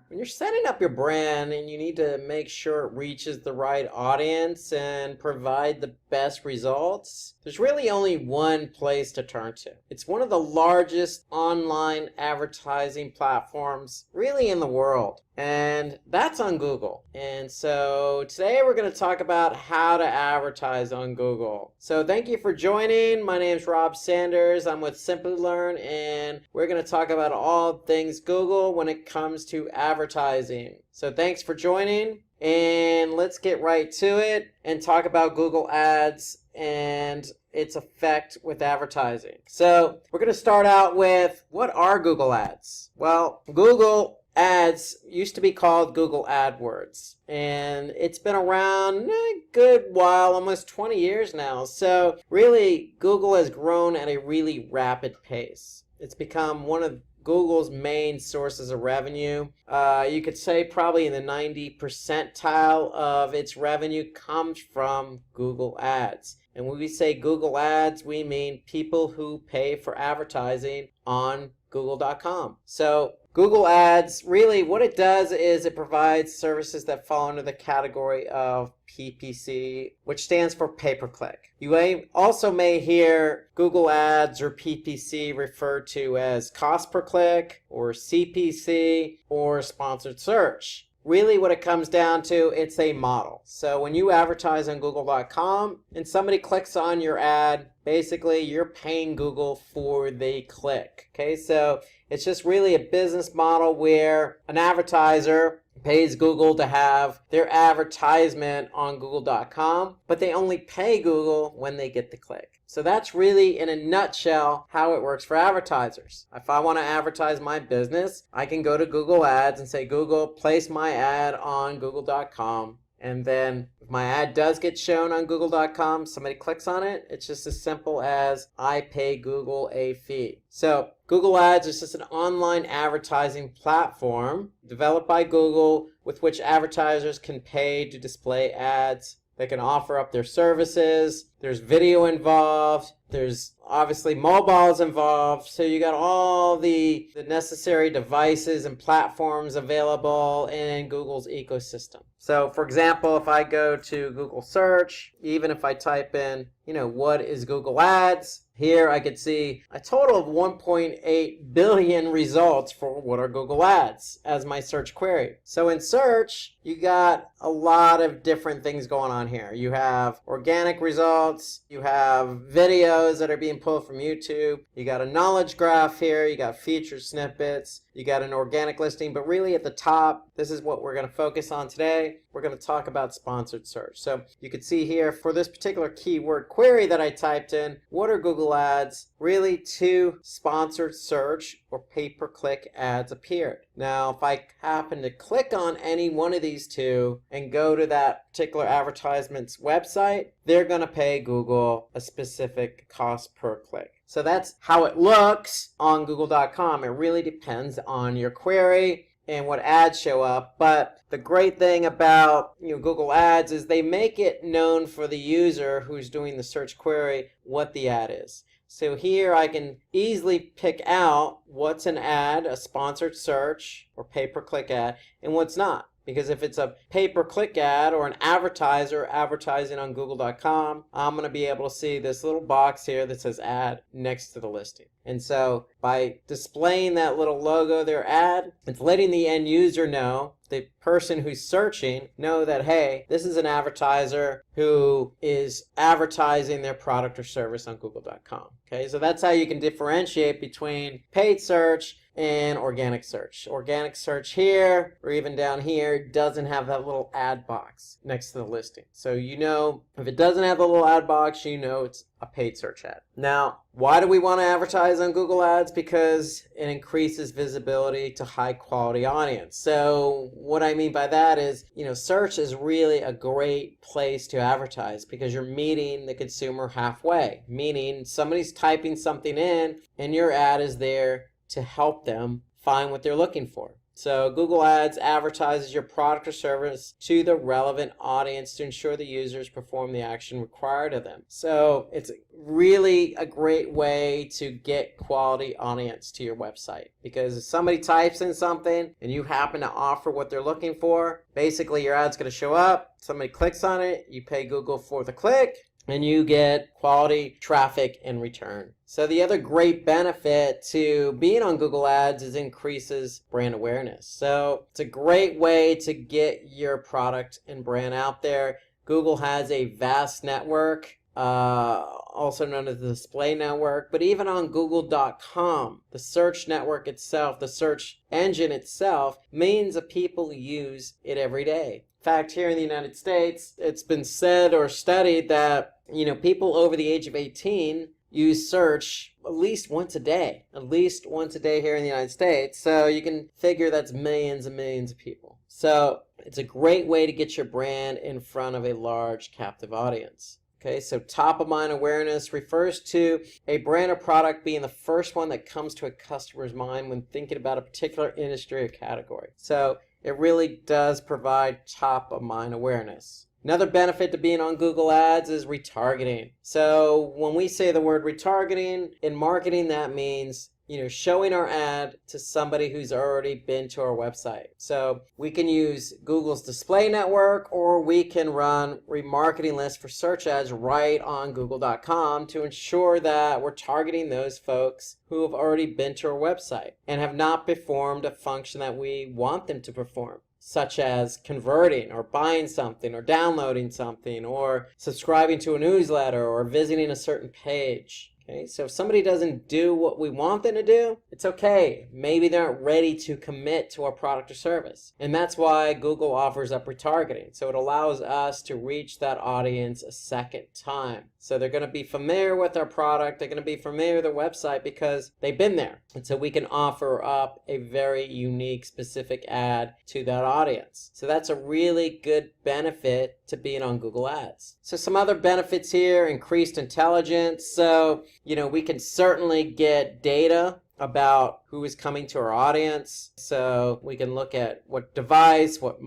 When you're setting up your brand and you need to make sure it reaches the right audience and provide the best results, there's really only one place to turn to. It's one of the largest online advertising platforms really in the world, and that's on Google. And so today we're going to talk about how to advertise on Google. So thank you for joining. My name is Rob Sanders. I'm with Simply Learn, and we're going to talk about all things Google when it comes to advertising. So thanks for joining, and let's get right to it and talk about Google Ads and its effect with advertising. So we're going to start out with, what are Google Ads? Well, Google Ads used to be called Google AdWords, and it's been around a good while, almost 20 years now. So really, Google has grown at a really rapid pace. It's become one of Google's main sources of revenue. You could say probably in the 90th percentile of its revenue comes from Google Ads. And when we say Google Ads, we mean people who pay for advertising on Google.com. So Google Ads, really what it does is it provides services that fall under the category of PPC, which stands for pay-per-click. You also may hear Google Ads or PPC referred to as cost per click or CPC or sponsored search. Really what it comes down to, it's a model. So when you advertise on Google.com and somebody clicks on your ad, basically you're paying Google for the click. Okay, so it's just really a business model where an advertiser pays Google to have their advertisement on Google.com, but they only pay Google when they get the click. So that's really, in a nutshell, how it works for advertisers. If I want to advertise my business, I can go to Google Ads and say, Google, place my ad on Google.com. And then if my ad does get shown on Google.com, somebody clicks on it, it's just as simple as I pay Google a fee. So Google Ads is just an online advertising platform developed by Google with which advertisers can pay to display ads. They can offer up their services. There's video involved. There's obviously mobiles involved. So you got all the necessary devices and platforms available in Google's ecosystem. So for example, if I go to Google search, even if I type in, what is Google Ads? Here I could see a total of 1.8 billion results for what are Google Ads as my search query. So in search, you got a lot of different things going on here. You have organic results, you have videos that are being pulled from YouTube, you got a knowledge graph here, you got featured snippets, you got an organic listing, but really at the top, this is what we're going to focus on today. We're going to talk about sponsored search. So you can see here for this particular keyword query that I typed in, what are Google Ads? Really, two sponsored search or pay-per-click ads appeared. Now, if I happen to click on any one of these two and go to that particular advertisement's website, they're going to pay Google a specific cost per click. So that's how it looks on Google.com. It really depends on your query and what ads show up. But the great thing about Google Ads is they make it known for the user who's doing the search query what the ad is. So here I can easily pick out what's an ad, a sponsored search or pay-per-click ad, and what's not. Because if it's a pay-per-click ad or an advertiser advertising on Google.com, I'm going to be able to see this little box here that says ad next to the listing. And so by displaying that little logo, their ad, it's letting the end user know, the person who's searching, know that, hey, this is an advertiser who is advertising their product or service on Google.com. Okay, so that's how you can differentiate between paid search and organic search. Organic search here, or even down here, doesn't have that little ad box next to the listing. So if it doesn't have the little ad box, it's a paid search ad. Now, why do we want to advertise on Google Ads? Because it increases visibility to high quality audience. So what I mean by that is, search is really a great place to advertise because you're meeting the consumer halfway, meaning somebody's typing something in and your ad is there to help them find what they're looking for. So Google Ads advertises your product or service to the relevant audience to ensure the users perform the action required of them. So it's really a great way to get quality audience to your website, because if somebody types in something and you happen to offer what they're looking for, basically your ad's going to show up, somebody clicks on it, you pay Google for the click, and you get quality traffic in return. So the other great benefit to being on Google Ads is increases brand awareness. So it's a great way to get your product and brand out there. Google has a vast network, also known as the display network, but even on Google.com, the search network itself, the search engine itself, millions of people use it every day. In fact, here in the United States, it's been said or studied that, people over the age of 18 use search at least once a day here in the United States. So you can figure that's millions and millions of people. So it's a great way to get your brand in front of a large captive audience. Okay, so top of mind awareness refers to a brand or product being the first one that comes to a customer's mind when thinking about a particular industry or category. So it really does provide top of mind awareness. Another benefit to being on Google Ads is retargeting. So when we say the word retargeting in marketing, that means showing our ad to somebody who's already been to our website. So we can use Google's display network, or we can run remarketing lists for search ads right on Google.com to ensure that we're targeting those folks who have already been to our website and have not performed a function that we want them to perform, such as converting or buying something or downloading something or subscribing to a newsletter or visiting a certain page. Okay, so if somebody doesn't do what we want them to do, it's okay. Maybe they aren't ready to commit to our product or service. And that's why Google offers up retargeting. So it allows us to reach that audience a second time. So they're going to be familiar with our product. They're going to be familiar with our website because they've been there. And so we can offer up a very unique, specific ad to that audience. So that's a really good benefit to being on Google Ads. So some other benefits here: increased intelligence. So we can certainly get data about who is coming to our audience. So we can look at what device, what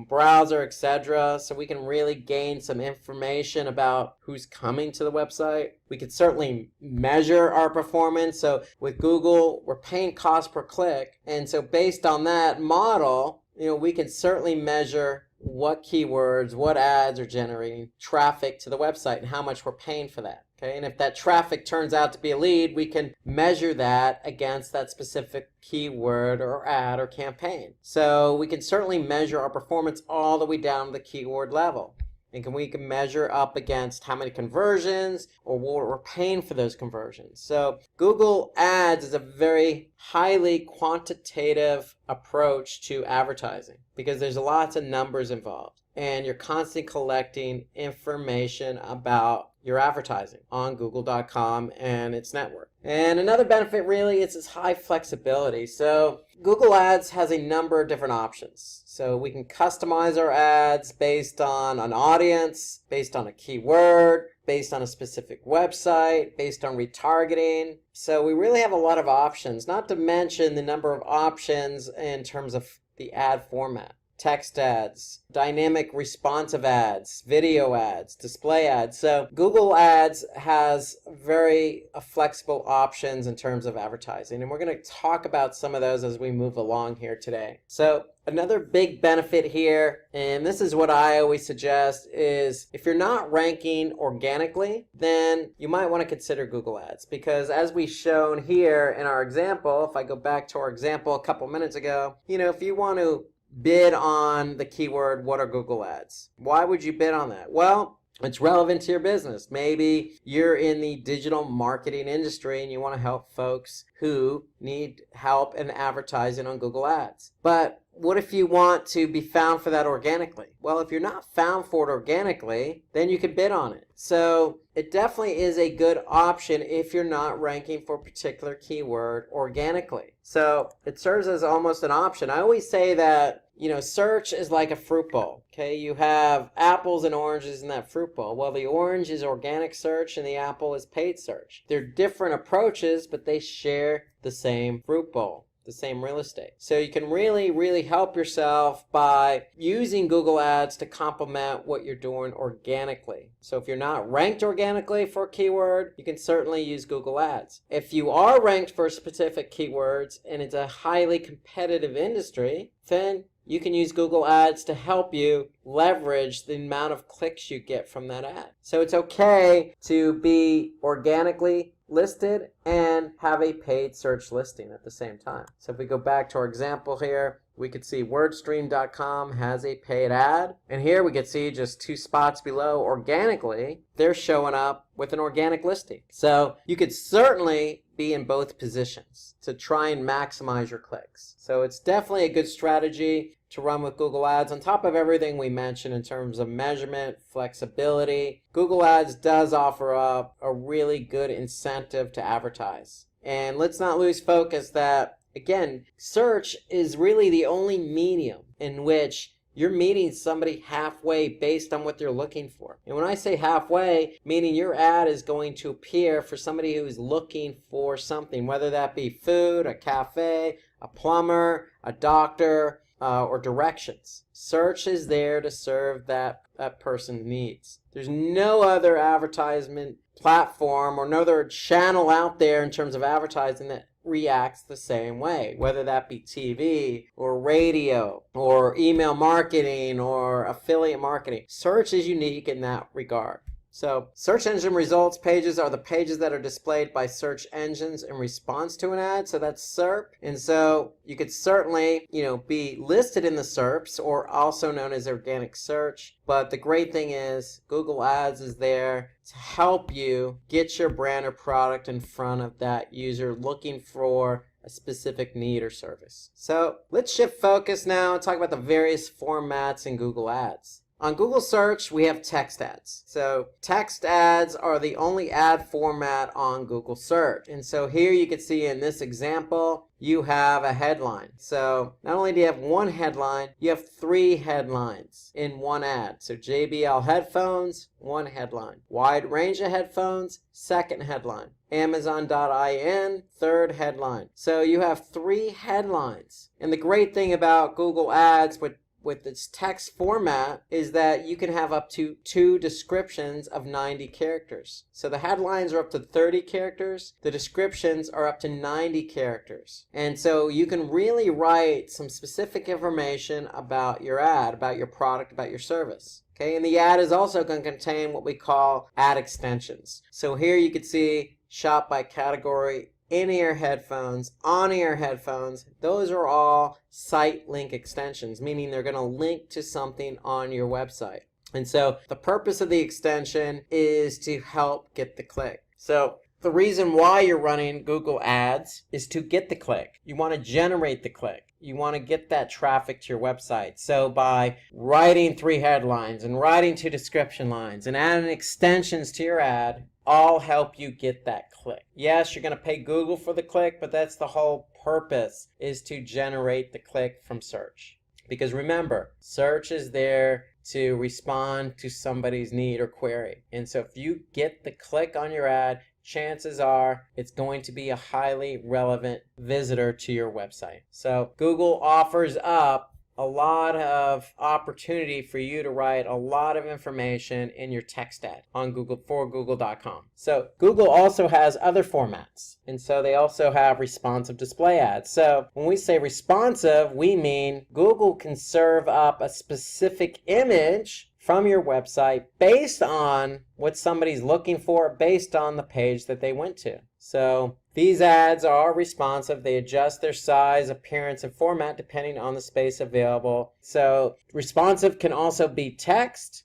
browser, etc. So we can really gain some information about who's coming to the website. We could certainly measure our performance. So with Google, we're paying cost per click. And so based on that model, we can certainly measure what keywords, what ads are generating traffic to the website and how much we're paying for that. Okay, and if that traffic turns out to be a lead, we can measure that against that specific keyword or ad or campaign. So we can certainly measure our performance all the way down to the keyword level. And we can measure up against how many conversions or what we're paying for those conversions. So Google Ads is a very highly quantitative approach to advertising because there's lots of numbers involved. And you're constantly collecting information about your advertising on Google.com and its network. And another benefit really is its high flexibility. So Google Ads has a number of different options. So we can customize our ads based on an audience, based on a keyword, based on a specific website, based on retargeting. So we really have a lot of options, not to mention the number of options in terms of the ad format. Text ads, dynamic responsive ads, video ads, display ads. So Google Ads has very flexible options in terms of advertising. And we're going to talk about some of those as we move along here today. So another big benefit here, and this is what I always suggest, is if you're not ranking organically, then you might want to consider Google Ads. Because as we've shown here in our example, if I go back to our example a couple minutes ago, if you want to bid on the keyword, what are Google Ads? Why would you bid on that? Well, it's relevant to your business. Maybe you're in the digital marketing industry and you want to help folks who need help in advertising on Google Ads. But what if you want to be found for that organically? Well, if you're not found for it organically, then you can bid on it. So it definitely is a good option if you're not ranking for a particular keyword organically. So it serves as almost an option. I always say that, search is like a fruit bowl. Okay, you have apples and oranges in that fruit bowl. Well, the orange is organic search and the apple is paid search. They're different approaches, but they share the same fruit bowl. the same real estate. So you can really help yourself by using Google Ads to complement what you're doing organically. So if you're not ranked organically for a keyword, you can certainly use Google Ads. If you are ranked for specific keywords and it's a highly competitive industry, then you can use Google Ads to help you leverage the amount of clicks you get from that ad. So it's okay to be organically listed and have a paid search listing at the same time. So if we go back to our example here, we could see wordstream.com has a paid ad. And here we could see just 2 spots below organically, they're showing up with an organic listing. So you could certainly be in both positions to try and maximize your clicks. So it's definitely a good strategy to run with Google Ads. On top of everything we mentioned in terms of measurement, flexibility, Google Ads does offer up a really good incentive to advertise. And let's not lose focus that, again, search is really the only medium in which you're meeting somebody halfway based on what they're looking for. And when I say halfway, meaning your ad is going to appear for somebody who's looking for something, whether that be food, a cafe, a plumber, a doctor, or directions. Search is there to serve that person's needs. There's no other advertisement platform or no other channel out there in terms of advertising that reacts the same way, whether that be TV or radio or email marketing or affiliate marketing. Search is unique in that regard. So search engine results pages are the pages that are displayed by search engines in response to an ad. So that's SERP. And so you could certainly, be listed in the SERPs, or also known as organic search. But the great thing is Google Ads is there to help you get your brand or product in front of that user looking for a specific need or service. So let's shift focus now and talk about the various formats in Google Ads. On Google Search, we have text ads. So text ads are the only ad format on Google Search. And so here you can see in this example, you have a headline. So not only do you have one headline, you have 3 headlines in one ad. So JBL headphones, 1 headline. Wide range of headphones, 2nd headline. Amazon.in, 3rd headline. So you have 3 headlines. And the great thing about Google Ads with its text format is that you can have up to 2 descriptions of 90 characters. So the headlines are up to 30 characters, the descriptions are up to 90 characters. And so you can really write some specific information about your ad, about your product, about your service. Okay, and the ad is also going to contain what we call ad extensions. So here you can see shop by category, in-ear headphones, on-ear headphones. Those are all site link extensions, meaning they're going to link to something on your website. And so the purpose of the extension is to help get the click. So the reason why you're running Google Ads is to get the click. You want to generate the click. You want to get that traffic to your website. So by writing 3 headlines and writing 2 description lines and adding extensions to your ad, all help you get that click. Yes, you're going to pay Google for the click, but that's the whole purpose, is to generate the click from search. Because remember, search is there to respond to somebody's need or query. And so if you get the click on your ad, chances are it's going to be a highly relevant visitor to your website. So Google offers up a lot of opportunity for you to write a lot of information in your text ad on Google for Google.com. So Google also has other formats, and so they also have responsive display ads. So when we say responsive, we mean Google can serve up a specific image from your website based on what somebody's looking for, based on the page that they went to. So these ads are responsive. They adjust their size, appearance, and format depending on the space available. So responsive can also be text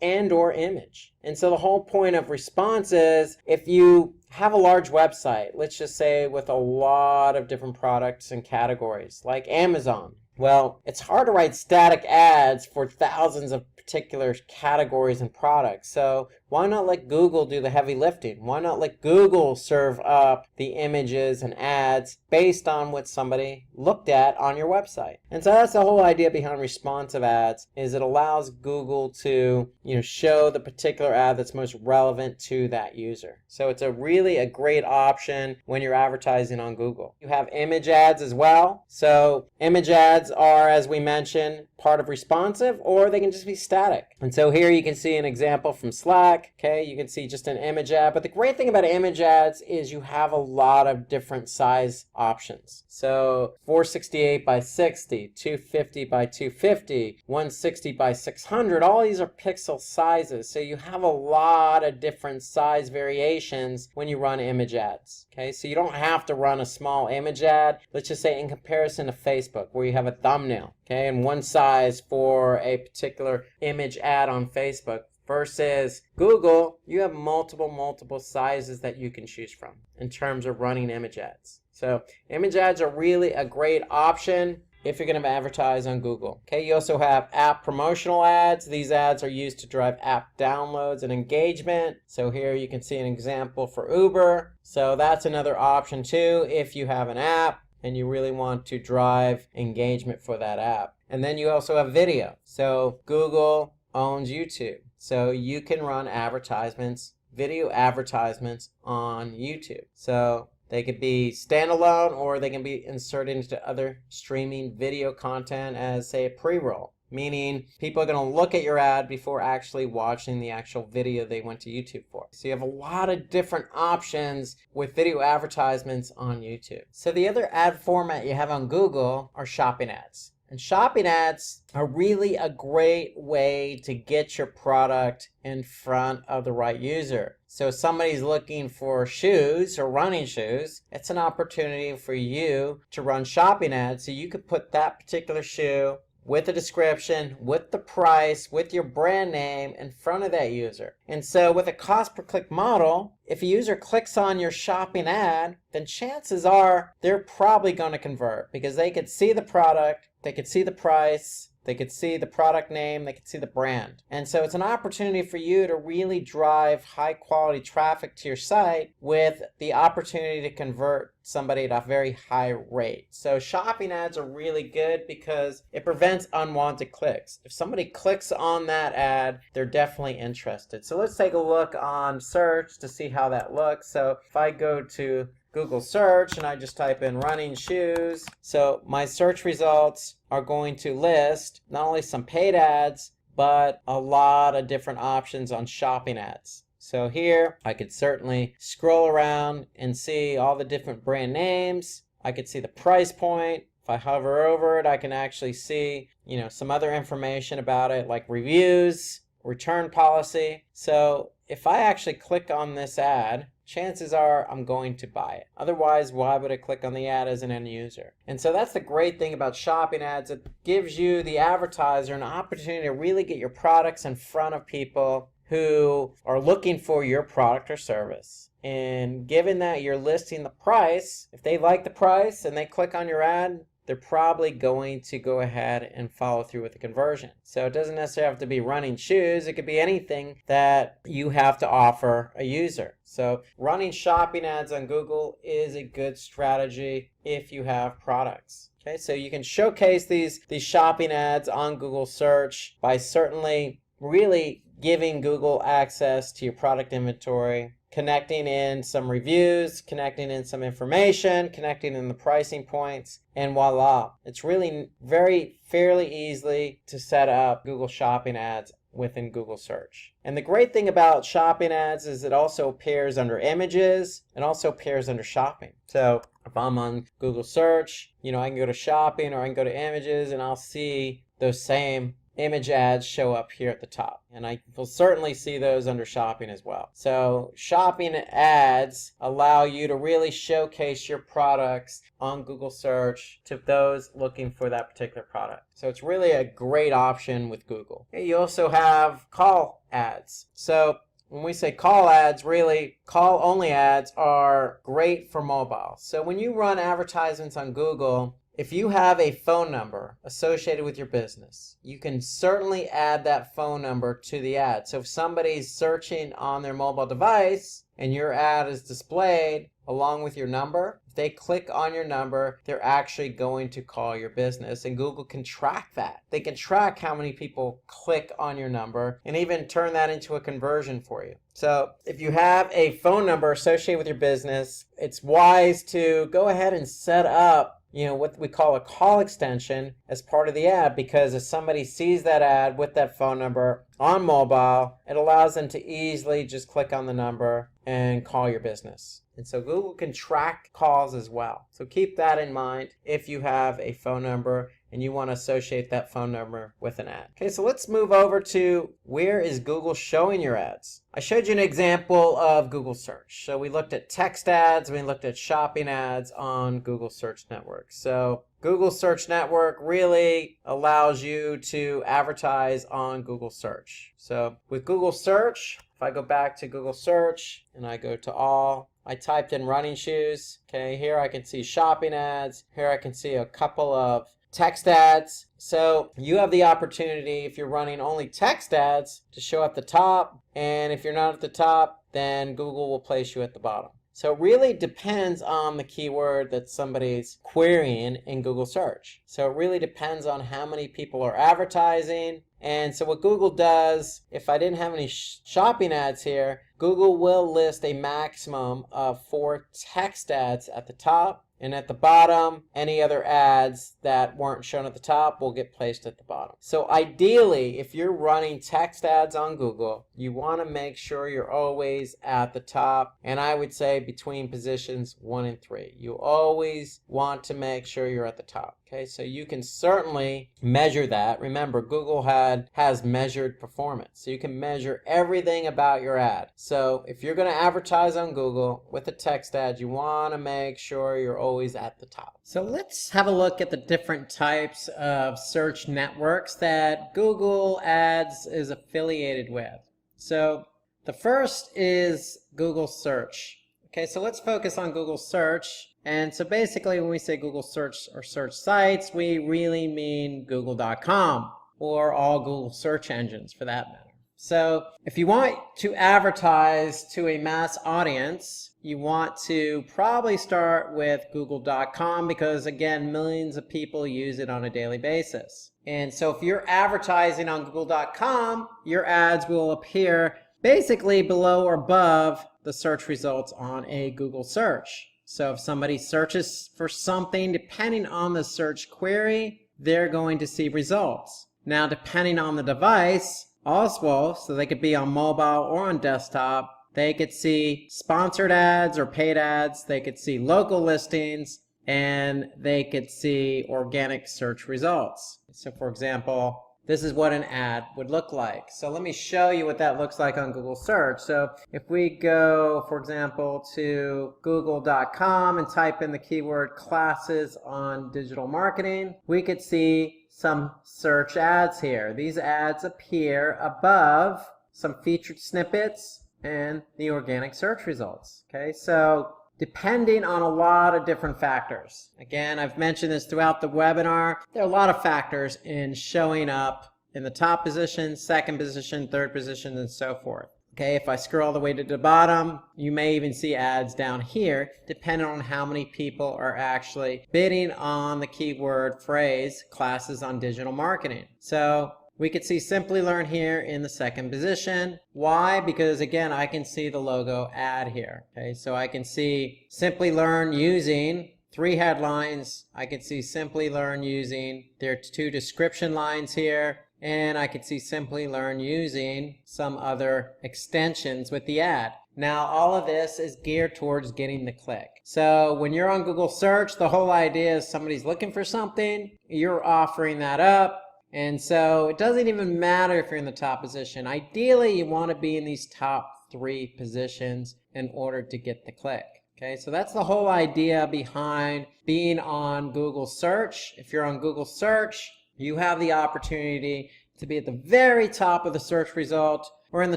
and or image. And so the whole point of response is if you have a large website, let's just say with a lot of different products and categories like Amazon. Well, it's hard to write static ads for thousands of particular categories and products. So Why not let Google do the heavy lifting? Why not let Google serve up the images and ads based on what somebody looked at on your website? And so that's the whole idea behind responsive ads, is it allows Google to, show the particular ad that's most relevant to that user. So it's really a great option when you're advertising on Google. You have image ads as well. So image ads are, as we mentioned, part of responsive, or they can just be static. And so here you can see an example from Slack. Okay, you can see just an image ad. But the great thing about image ads is you have a lot of different size options. So 468 by 60, 250 by 250, 160 by 600, all these are pixel sizes. So you have a lot of different size variations when you run image ads. Okay, so you don't have to run a small image ad, let's just say in comparison to Facebook, where you have a thumbnail, okay, and one size for a particular image ad on Facebook. Versus Google, you have multiple sizes that you can choose from in terms of running image ads. So image ads are really a great option if you're going to advertise on Google. Okay, you also have app promotional ads. These ads are used to drive app downloads and engagement. So here you can see an example for Uber. So that's another option too if you have an app and you really want to drive engagement for that app. And then you also have video. So Google owns YouTube. So you can run advertisements, video advertisements on YouTube. So they could be standalone or they can be inserted into other streaming video content as, say, a pre-roll. Meaning people are going to look at your ad before actually watching the actual video they went to YouTube for. So you have a lot of different options with video advertisements on YouTube. So the other ad format you have on Google are shopping ads. And shopping ads are really a great way to get your product in front of the right user. So if somebody's looking for shoes or running shoes, it's an opportunity for you to run shopping ads so you could put that particular shoe with the description, with the price, with your brand name in front of that user. And so with a cost per click model, if a user clicks on your shopping ad, then chances are they're probably going to convert because they could see the product, they could see the price, they could see the product name, they could see the brand. And so it's an opportunity for you to really drive high quality traffic to your site with the opportunity to convert somebody at a very high rate. So shopping ads are really good because it prevents unwanted clicks. If somebody clicks on that ad, they're definitely interested. So let's take a look on search to see how that looks. So if I go to Google search and I just type in running shoes, so my search results are going to list not only some paid ads, but a lot of different options on shopping ads. So here I could certainly scroll around and see all the different brand names. I could see the price point. If I hover over it, I can actually see, some other information about it, like reviews, return policy. So if I actually click on this ad, chances are I'm going to buy it. Otherwise, why would I click on the ad as an end user? And so that's the great thing about shopping ads. It gives you, the advertiser, an opportunity to really get your products in front of people who are looking for your product or service. And given that you're listing the price, if they like the price and they click on your ad, they're probably going to go ahead and follow through with the conversion. So it doesn't necessarily have to be running shoes. It could be anything that you have to offer a user. So running shopping ads on Google is a good strategy if you have products. Okay, so you can showcase these shopping ads on Google search by certainly really giving Google access to your product inventory, connecting in some reviews, connecting in some information, connecting in the pricing points, and voila. It's really fairly easily to set up Google shopping ads within Google search. And the great thing about shopping ads is it also appears under images and also appears under shopping. So if I'm on Google search, I can go to shopping or I can go to images and I'll see those same image ads show up here at the top. And I will certainly see those under shopping as well. So shopping ads allow you to really showcase your products on Google search to those looking for that particular product. So it's really a great option with Google. You also have call ads. So when we say call ads, really call only ads are great for mobile. So when you run advertisements on Google, if you have a phone number associated with your business, you can certainly add that phone number to the ad. So if somebody's searching on their mobile device and your ad is displayed along with your number, if they click on your number, they're actually going to call your business, and Google can track that. They can track how many people click on your number and even turn that into a conversion for you. So if you have a phone number associated with your business, it's wise to go ahead and set up what we call a call extension as part of the ad, because if somebody sees that ad with that phone number on mobile, it allows them to easily just click on the number and call your business. And so Google can track calls as well. So keep that in mind if you have a phone number and you want to associate that phone number with an ad. Okay, so let's move over to where is Google showing your ads. I showed you an example of Google search. So we looked at text ads, we looked at shopping ads on Google Search Network. So Google Search Network really allows you to advertise on Google Search. So with Google Search, if I go back to Google Search and I go to all, I typed in running shoes. Okay, here I can see shopping ads. Here I can see a couple of text ads. So you have the opportunity, if you're running only text ads, to show at the top, and if you're not at the top, then Google will place you at the bottom. So it really depends on the keyword that somebody's querying in Google search. So it really depends on how many people are advertising. And so what Google does, if I didn't have any shopping ads here, Google will list a maximum of 4 text ads at the top. And at the bottom, any other ads that weren't shown at the top will get placed at the bottom. So ideally, if you're running text ads on Google, you want to make sure you're always at the top. And I would say between positions 1 and 3. You always want to make sure you're at the top. Okay, so you can certainly measure that. Remember, Google has measured performance. So you can measure everything about your ad. So if you're going to advertise on Google with a text ad, you want to make sure you're always at the top. So let's have a look at the different types of search networks that Google Ads is affiliated with. So the first is Google Search. Okay, so let's focus on Google Search. And so basically when we say Google Search or search sites, we really mean Google.com or all Google search engines for that matter. So if you want to advertise to a mass audience, you want to probably start with Google.com because, again, millions of people use it on a daily basis. And so if you're advertising on Google.com, your ads will appear basically below or above the search results on a Google search. So if somebody searches for something, depending on the search query, they're going to see results. Now, depending on the device, also, so they could be on mobile or on desktop, they could see sponsored ads or paid ads, they could see local listings, and they could see organic search results. So for example, this is what an ad would look like. So let me show you what that looks like on Google Search. So if we go, for example, to google.com and type in the keyword classes on digital marketing, we could see some search ads here. These ads appear above some featured snippets and the organic search results. Okay, so depending on a lot of different factors. Again, I've mentioned this throughout the webinar. There are a lot of factors in showing up in the top position, second position, third position, and so forth. Okay, if I scroll all the way to the bottom, you may even see ads down here, depending on how many people are actually bidding on the keyword phrase, classes on digital marketing. So we could see Simply Learn here in the second position. Why? Because again, I can see the logo ad here. Okay, so I can see Simply Learn using 3 headlines. I can see Simply Learn using their 2 description lines here. And I could see Simply Learn using some other extensions with the ad. Now, all of this is geared towards getting the click. So when you're on Google Search, the whole idea is somebody's looking for something, you're offering that up. And so it doesn't even matter if you're in the top position. Ideally, you want to be in these top 3 positions in order to get the click. Okay, so that's the whole idea behind being on Google Search. If you're on Google Search, you have the opportunity to be at the very top of the search result or in the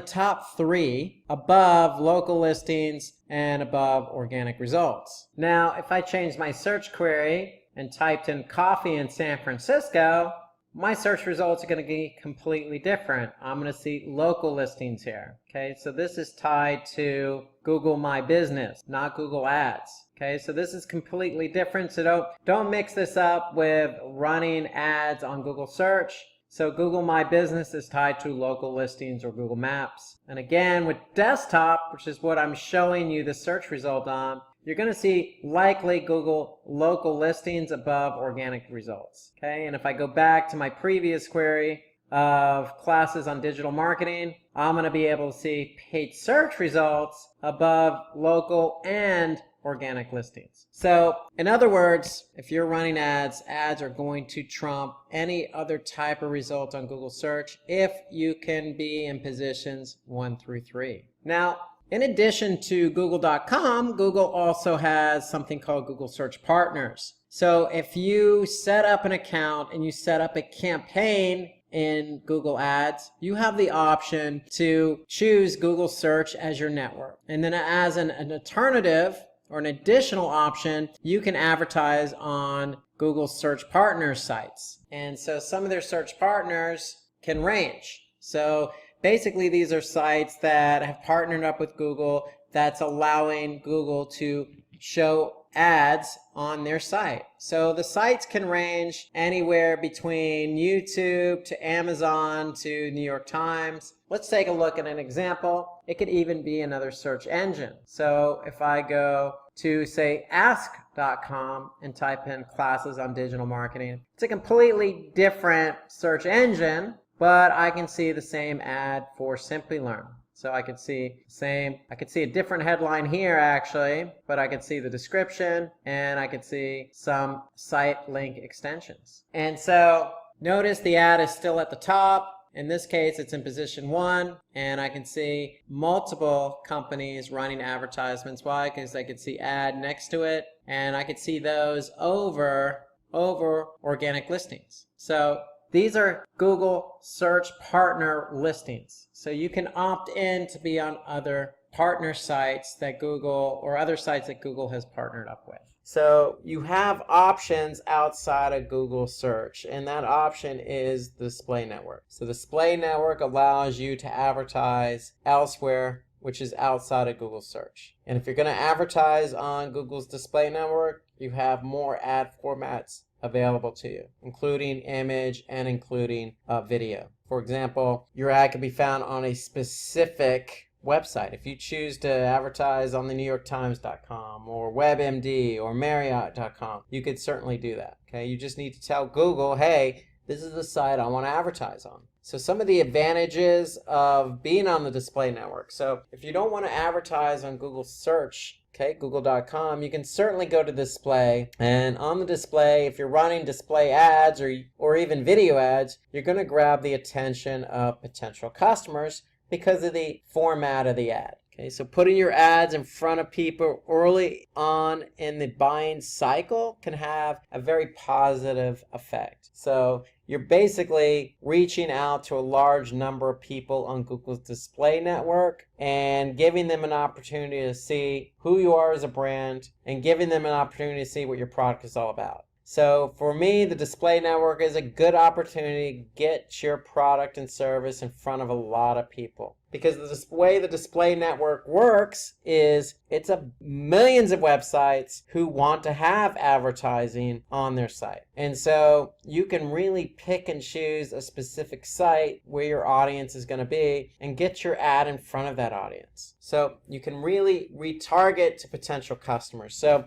top 3 above local listings and above organic results. Now, if I change my search query and typed in coffee in San Francisco, my search results are going to be completely different. I'm going to see local listings here. Okay, so this is tied to Google My Business, not Google Ads. Okay, so this is completely different. So don't mix this up with running ads on Google search. So Google My Business is tied to local listings or Google Maps. And again, with desktop, which is what I'm showing you the search result on, you're going to see likely Google local listings above organic results. Okay, and if I go back to my previous query of classes on digital marketing, I'm going to be able to see paid search results above local and organic listings. So in other words, if you're running ads, ads are going to trump any other type of result on Google search if you can be in positions 1 through 3. Now, in addition to Google.com, Google also has something called Google Search Partners. So if you set up an account and you set up a campaign in Google Ads, you have the option to choose Google Search as your network. And then as an alternative or an additional option, you can advertise on Google Search Partners sites. And so some of their search partners can range. So basically, these are sites that have partnered up with Google that's allowing Google to show ads on their site. So the sites can range anywhere between YouTube to Amazon to New York Times. Let's take a look at an example. It could even be another search engine. So if I go to, say, ask.com and type in classes on digital marketing, it's a completely different search engine, but I can see the same ad for Simply Learn. So I could see a different headline here actually, but I could see the description and I could see some site link extensions. And so notice the ad is still at the top. In this case, it's in position 1, and I can see multiple companies running advertisements. Why? Because I could see ad next to it, and I could see those over organic listings. So these are Google Search Partner listings. So you can opt in to be on other partner sites that Google or other sites that Google has partnered up with. So you have options outside of Google search, and that option is the display network. So the display network allows you to advertise elsewhere, which is outside of Google search. And if you're going to advertise on Google's display network, you have more ad formats available to you, including image and including video. For example, your ad can be found on a specific website. If you choose to advertise on the NewYorkTimes.com or WebMD or Marriott.com, you could certainly do that. Okay, you just need to tell Google, hey, this is the site I want to advertise on. So some of the advantages of being on the display network. So if you don't want to advertise on Google search, okay, Google.com, you can certainly go to display, and on the display, if you're running display ads or even video ads, you're going to grab the attention of potential customers because of the format of the ad. Okay, so putting your ads in front of people early on in the buying cycle can have a very positive effect. So you're basically reaching out to a large number of people on Google's display network and giving them an opportunity to see who you are as a brand and giving them an opportunity to see what your product is all about. So for me, the display network is a good opportunity to get your product and service in front of a lot of people. Because the way the display network works is it's millions of websites who want to have advertising on their site. And so you can really pick and choose a specific site where your audience is going to be and get your ad in front of that audience. So you can really retarget to potential customers. So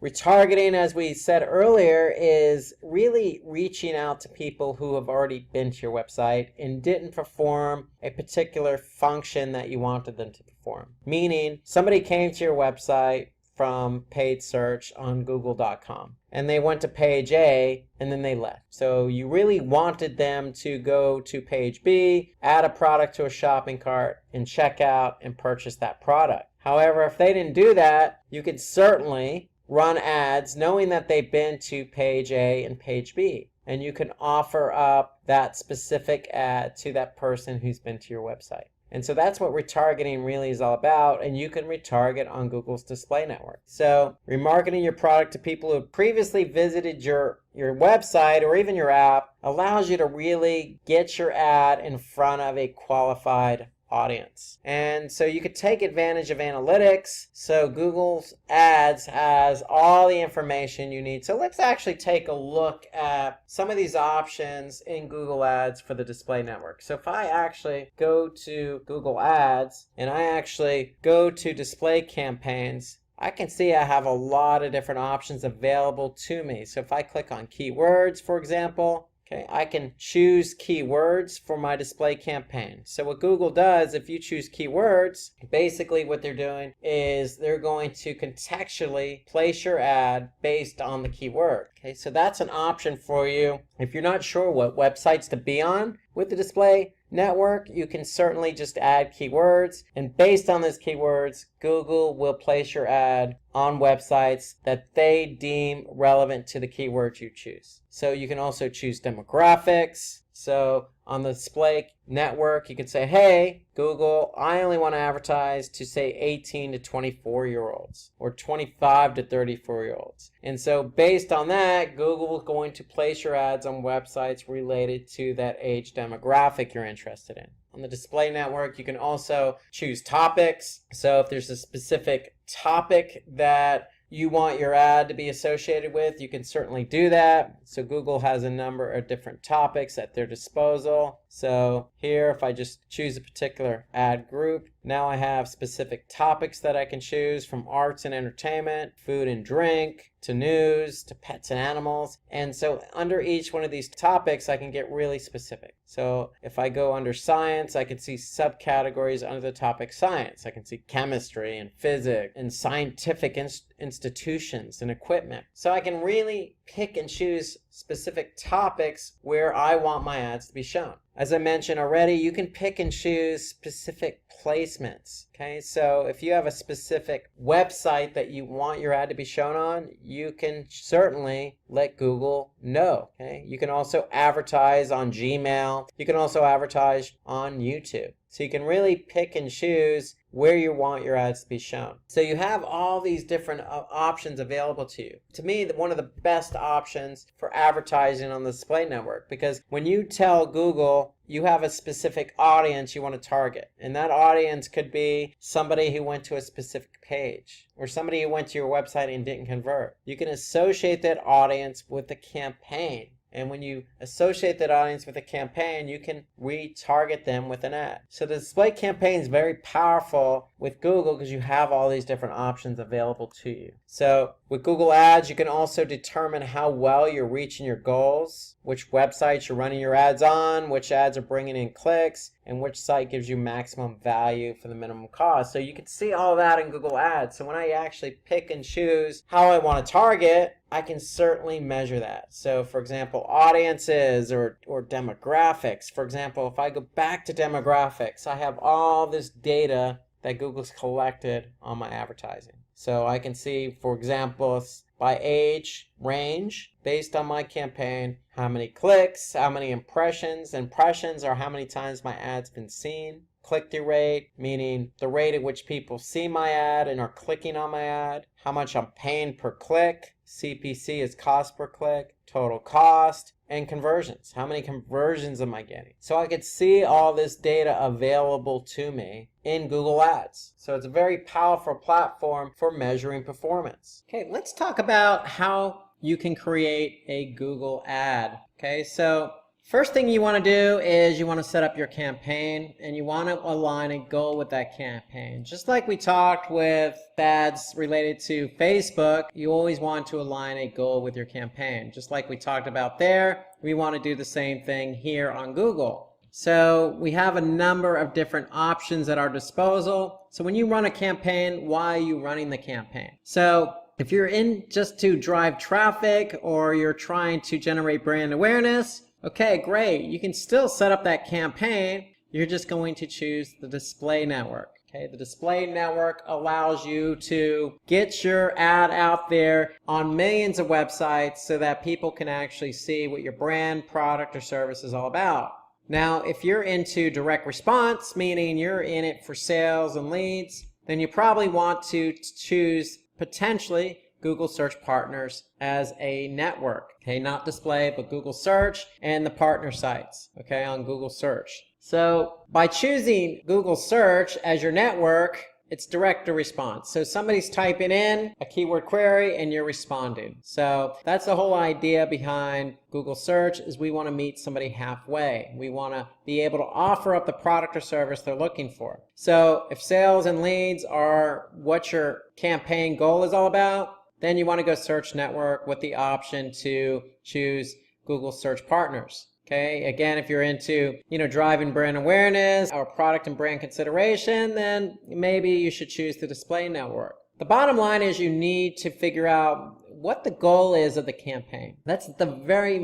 retargeting, as we said earlier, is really reaching out to people who have already been to your website and didn't perform a particular function that you wanted them to perform. Meaning, somebody came to your website from paid search on Google.com and they went to page A and then they left. So you really wanted them to go to page B, add a product to a shopping cart, and check out and purchase that product. However, if they didn't do that, you could certainly run ads knowing that they've been to page A and page B. And you can offer up that specific ad to that person who's been to your website. And so that's what retargeting really is all about, and you can retarget on Google's display network. So remarketing your product to people who previously visited your website or even your app allows you to really get your ad in front of a qualified audience. And so you could take advantage of analytics. So Google's ads has all the information you need. So let's actually take a look at some of these options in Google Ads for the display network. So if I actually go to Google Ads and I actually go to display campaigns, I can see I have a lot of different options available to me. So if I click on keywords, for example, okay, I can choose keywords for my display campaign. So what Google does, if you choose keywords, basically what they're doing is they're going to contextually place your ad based on the keyword. Okay, so that's an option for you. If you're not sure what websites to be on with the display network, you can certainly just add keywords, and based on those keywords, Google will place your ad on websites that they deem relevant to the keywords you choose. So you can also choose demographics. So on the display network, you can say, hey, Google, I only want to advertise to say 18 to 24-year-olds or 25 to 34-year-olds. And so based on that, Google is going to place your ads on websites related to that age demographic you're interested in. On the display network, you can also choose topics. So if there's a specific topic that you want your ad to be associated with, you can certainly do that. So Google has a number of different topics at their disposal. So here, if I just choose a particular ad group, now I have specific topics that I can choose, from arts and entertainment, food and drink, to news, to pets and animals. And so under each one of these topics, I can get really specific. So if I go under science, I can see subcategories under the topic science. I can see chemistry and physics and scientific institutions and equipment. So I can really pick and choose specific topics where I want my ads to be shown. As I mentioned already, you can pick and choose specific placements. Okay, so if you have a specific website that you want your ad to be shown on, you can certainly let Google know. Okay, you can also advertise on Gmail. You can also advertise on YouTube. So you can really pick and choose where you want your ads to be shown. So you have all these different options available to you. To me, one of the best options for advertising on the display network, because when you tell Google you have a specific audience you want to target, and that audience could be somebody who went to a specific page or somebody who went to your website and didn't convert, you can associate that audience with the campaign. And when you associate that audience with a campaign, you can retarget them with an ad. So the display campaign is very powerful with Google because you have all these different options available to you. So with Google Ads, you can also determine how well you're reaching your goals, which websites you're running your ads on, which ads are bringing in clicks, and which site gives you maximum value for the minimum cost. So you can see all that in Google Ads. So when I actually pick and choose how I want to target, I can certainly measure that. So for example, audiences or demographics. For example, if I go back to demographics, I have all this data that Google's collected on my advertising. So I can see, for example, by age range, based on my campaign, how many clicks, how many impressions. Impressions are how many times my ad's been seen. Click-through rate, meaning the rate at which people see my ad and are clicking on my ad. How much I'm paying per click. CPC is cost per click. Total cost. And conversions. How many conversions am I getting? So I could see all this data available to me in Google Ads. So it's a very powerful platform for measuring performance. Okay, let's talk about how you can create a Google ad. Okay, so first thing you want to do is you want to set up your campaign, and you want to align a goal with that campaign. Just like we talked with ads related to Facebook, you always want to align a goal with your campaign. Just like we talked about there, we want to do the same thing here on Google. So we have a number of different options at our disposal. So when you run a campaign, why are you running the campaign? So if you're in just to drive traffic, or you're trying to generate brand awareness, okay, great. You can still set up that campaign. You're just going to choose the display network. Okay, the display network allows you to get your ad out there on millions of websites so that people can actually see what your brand, product, or service is all about. Now, if you're into direct response, meaning you're in it for sales and leads, then you probably want to choose potentially Google Search Partners as a network. Okay, not display, but Google Search and the partner sites, okay, on Google Search. So by choosing Google Search as your network, it's direct to response. So somebody's typing in a keyword query and you're responding. So that's the whole idea behind Google Search, is we want to meet somebody halfway. We want to be able to offer up the product or service they're looking for. So if sales and leads are what your campaign goal is all about, then you want to go Search Network with the option to choose Google Search Partners. Okay, again, if you're into, driving brand awareness or product and brand consideration, then maybe you should choose the display network. The bottom line is you need to figure out what the goal is of the campaign. That's the very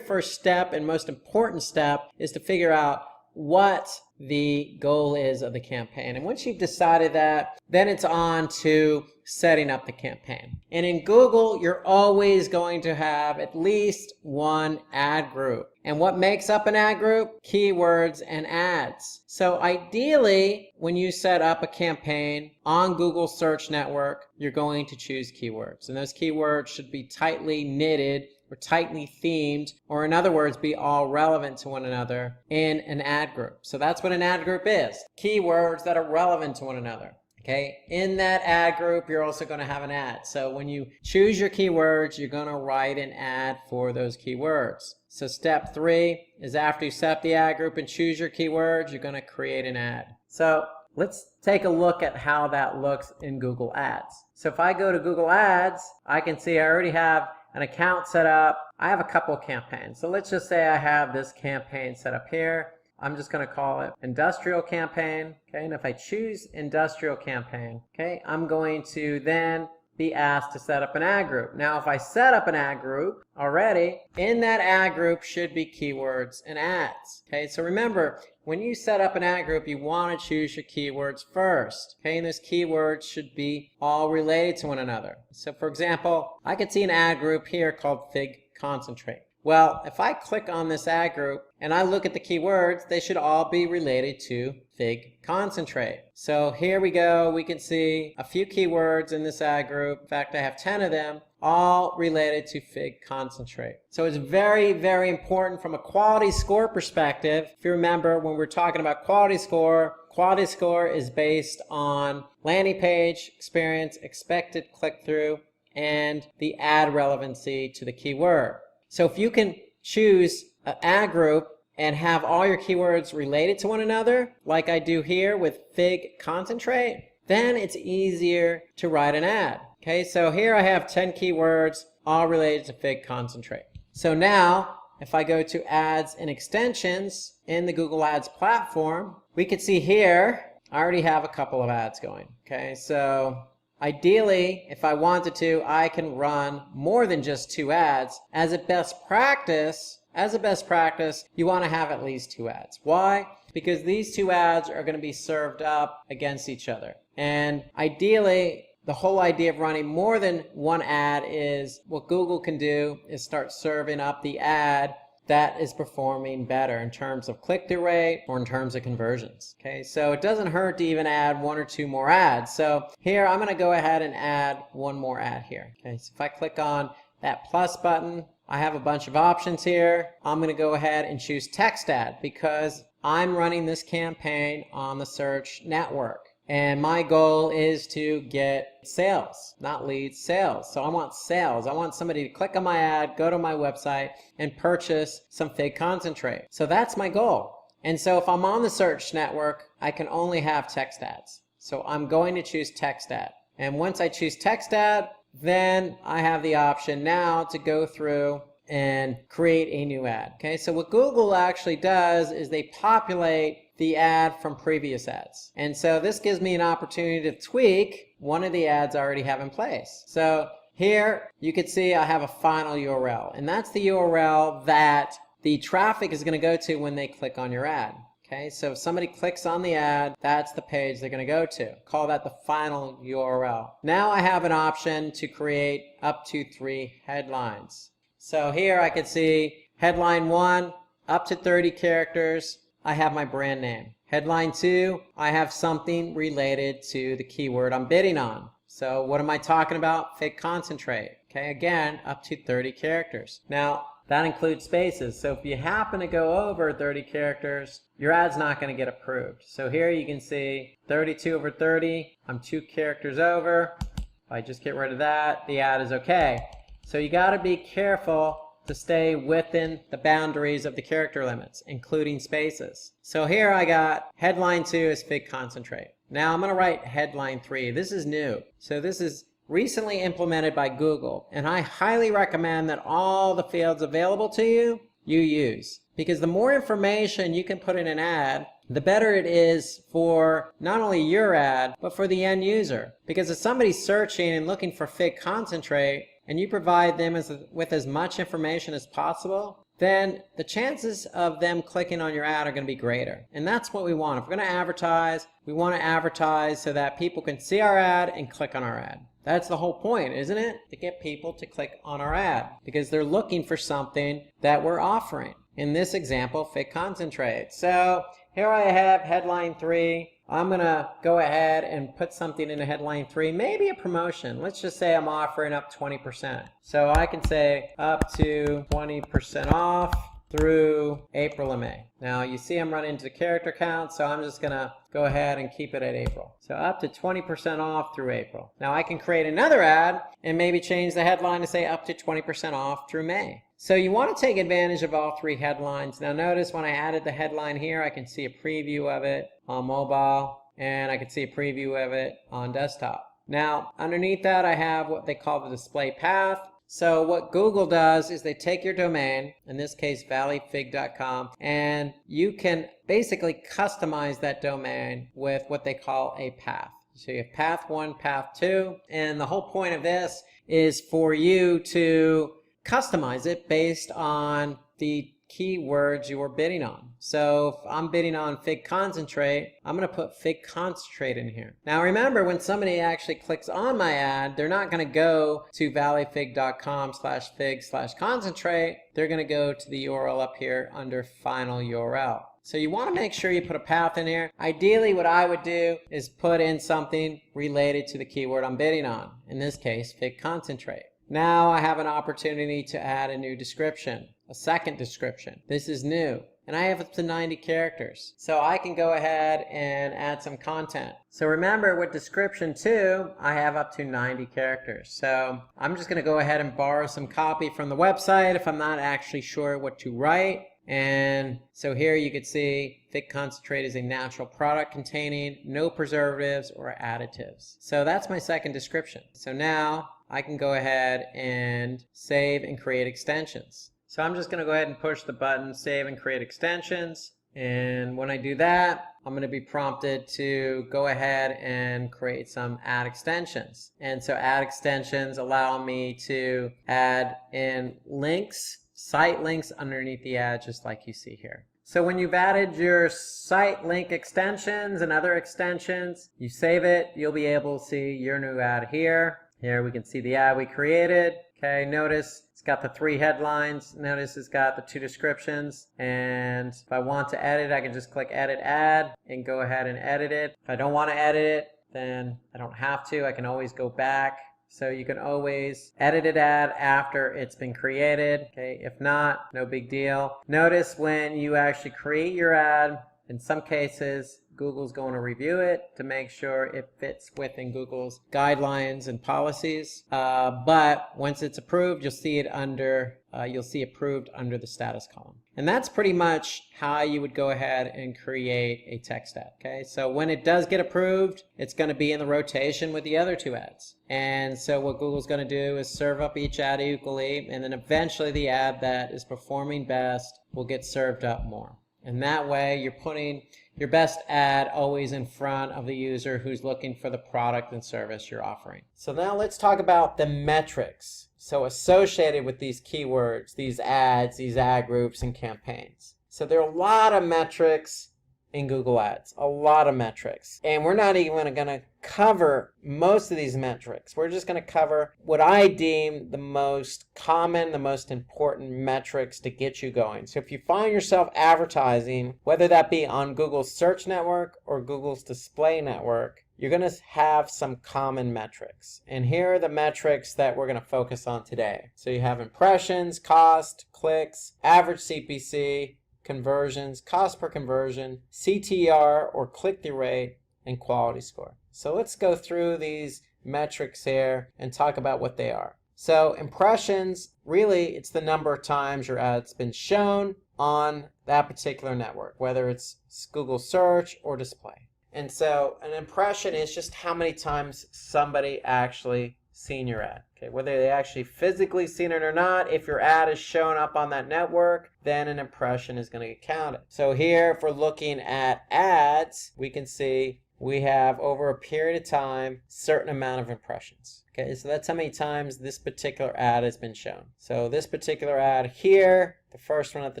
first step and most important step, is to figure out what the goal is of the campaign. And once you've decided that, then it's on to setting up the campaign. And in Google, you're always going to have at least one ad group. And what makes up an ad group? Keywords and ads. So ideally, when you set up a campaign on Google Search Network, you're going to choose keywords. And those keywords should be tightly knitted or tightly themed, or in other words, be all relevant to one another in an ad group. So that's what an ad group is. Keywords that are relevant to one another. Okay, in that ad group, you're also going to have an ad. So when you choose your keywords, you're going to write an ad for those keywords. So step 3 is, after you set up the ad group and choose your keywords, you're going to create an ad. So let's take a look at how that looks in Google Ads. So if I go to Google Ads, I can see I already have an account set up. I have a couple of campaigns. So let's just say I have this campaign set up here. I'm just going to call it industrial campaign. Okay, and if I choose industrial campaign, okay, I'm going to then be asked to set up an ad group. Now, if I set up an ad group already, in that ad group should be keywords and ads. Okay, so remember, when you set up an ad group, you want to choose your keywords first. Okay, and those keywords should be all related to one another. So for example, I could see an ad group here called Fig Concentrate. Well, if I click on this ad group and I look at the keywords, they should all be related to Fig Concentrate. So here we go. We can see a few keywords in this ad group. In fact, I have 10 of them, all related to Fig Concentrate. So it's very, very important from a quality score perspective. If you remember, when we're talking about quality score is based on landing page experience, expected click-through, and the ad relevancy to the keyword. So if you can choose an ad group and have all your keywords related to one another, like I do here with Fig Concentrate, then it's easier to write an ad. Okay, so here I have 10 keywords all related to Fig Concentrate. So now, if I go to Ads and Extensions in the Google Ads platform, we can see here, I already have a couple of ads going. Okay, so ideally, if I wanted to, I can run more than just 2 ads. As a best practice, you want to have at least 2 ads. Why? Because these 2 ads are going to be served up against each other. And ideally, the whole idea of running more than 1 ad is, what Google can do is start serving up the ad that is performing better in terms of click-through rate or in terms of conversions. Okay, so it doesn't hurt to even add 1 or 2 more ads. So here I'm going to go ahead and add 1 more ad here. Okay, so if I click on that plus button, I have a bunch of options here. I'm going to go ahead and choose text ad because I'm running this campaign on the search network. And my goal is to get sales, not leads, sales. So I want sales. I want somebody to click on my ad, go to my website, and purchase some Fig Concentrate. So that's my goal. And so if I'm on the search network, I can only have text ads. So I'm going to choose text ad. And once I choose text ad, then I have the option now to go through and create a new ad. Okay, so what Google actually does is they populate the ad from previous ads. And so this gives me an opportunity to tweak one of the ads I already have in place. So here you can see I have a final URL, and that's the URL that the traffic is going to go to when they click on your ad. Okay, so if somebody clicks on the ad, that's the page they're going to go to. Call that the final URL. Now I have an option to create up to 3 headlines. So here I can see headline 1, up to 30 characters, I have my brand name. Headline 2, I have something related to the keyword I'm bidding on. So what am I talking about? Fig concentrate. Okay, again, up to 30 characters. Now, that includes spaces. So if you happen to go over 30 characters, your ad's not going to get approved. So here you can see 32 over 30. I'm 2 characters over. If I just get rid of that, the ad is okay. So you got to be careful to stay within the boundaries of the character limits, including spaces. So here I got headline 2 is fig concentrate. Now I'm going to write headline 3. This is new. So this is recently implemented by Google, and I highly recommend that all the fields available to you, you use. Because the more information you can put in an ad, the better it is for not only your ad, but for the end user. Because if somebody's searching and looking for fig concentrate, and you provide them with as much information as possible, then the chances of them clicking on your ad are going to be greater. And that's what we want. If we're going to advertise, we want to advertise so that people can see our ad and click on our ad. That's the whole point, isn't it? To get people to click on our ad because they're looking for something that we're offering. In this example, fig concentrate. So here I have headline 3. I'm going to go ahead and put something in a headline 3, maybe a promotion. Let's just say I'm offering up 20%. So I can say up to 20% off through April and May. Now you see I'm running into the character count, so I'm just going to go ahead and keep it at April. So up to 20% off through April. Now I can create another ad and maybe change the headline to say up to 20% off through May. So you want to take advantage of all 3 headlines. Now notice when I added the headline here, I can see a preview of it on mobile, and I can see a preview of it on desktop. Now underneath that I have what they call the display path. So what Google does is they take your domain, in this case valleyfig.com, and you can basically customize that domain with what they call a path. So you have path 1, path 2, and the whole point of this is for you to customize it based on the keywords you are bidding on. So if I'm bidding on fig concentrate, I'm going to put fig concentrate in here. Now remember, when somebody actually clicks on my ad, they're not going to go to valleyfig.com/fig/concentrate. They're going to go to the URL up here under final URL. So you want to make sure you put a path in here. Ideally, what I would do is put in something related to the keyword I'm bidding on. In this case, fig concentrate. Now I have an opportunity to add a new description, a second description. This is new, and I have up to 90 characters. So I can go ahead and add some content. So remember, with description 2, I have up to 90 characters. So I'm just going to go ahead and borrow some copy from the website if I'm not actually sure what to write. And so here you can see fig concentrate is a natural product containing no preservatives or additives. So that's my second description. So now I can go ahead and save and create extensions. So I'm just going to go ahead and push the button save and create extensions. And when I do that, I'm going to be prompted to go ahead and create some ad extensions. And so ad extensions allow me to add in links, site links underneath the ad, just like you see here. So when you've added your site link extensions and other extensions, you save it, you'll be able to see your new ad here. Here we can see the ad we created. Okay, notice it's got the 3 headlines. Notice it's got the 2 descriptions. And if I want to edit, I can just click edit ad and go ahead and edit it. If I don't want to edit it, then I don't have to. I can always go back. So you can always edit an ad after it's been created. Okay, if not, no big deal. Notice when you actually create your ad, in some cases, Google's going to review it to make sure it fits within Google's guidelines and policies. But once it's approved, you'll see it under, you'll see approved under the status column. And that's pretty much how you would go ahead and create a text ad. Okay, so when it does get approved, it's going to be in the rotation with the other 2 ads. And so what Google's going to do is serve up each ad equally, and then eventually the ad that is performing best will get served up more. And that way you're putting your best ad always in front of the user who's looking for the product and service you're offering. So now let's talk about the metrics. So associated with these keywords, these ads, these ad groups and campaigns. So there are a lot of metrics in Google Ads, a lot of metrics. And we're not even going to cover most of these metrics. We're just going to cover what I deem the most common, the most important metrics to get you going. So if you find yourself advertising, whether that be on Google's search network or Google's display network, you're going to have some common metrics. And here are the metrics that we're going to focus on today. So you have impressions, cost, clicks, average CPC, conversions, cost per conversion, CTR or click-through rate, and quality score. So let's go through these metrics here and talk about what they are. So impressions, really it's the number of times your ad's been shown on that particular network, whether it's Google search or display. And so an impression is just how many times somebody actually seen your ad. Okay, whether they actually physically seen it or not, if your ad is shown up on that network, then an impression is going to get counted. So here, if we're looking at ads, we can see we have over a period of time certain amount of impressions. Okay, so that's how many times this particular ad has been shown. So this particular ad here, the first one at the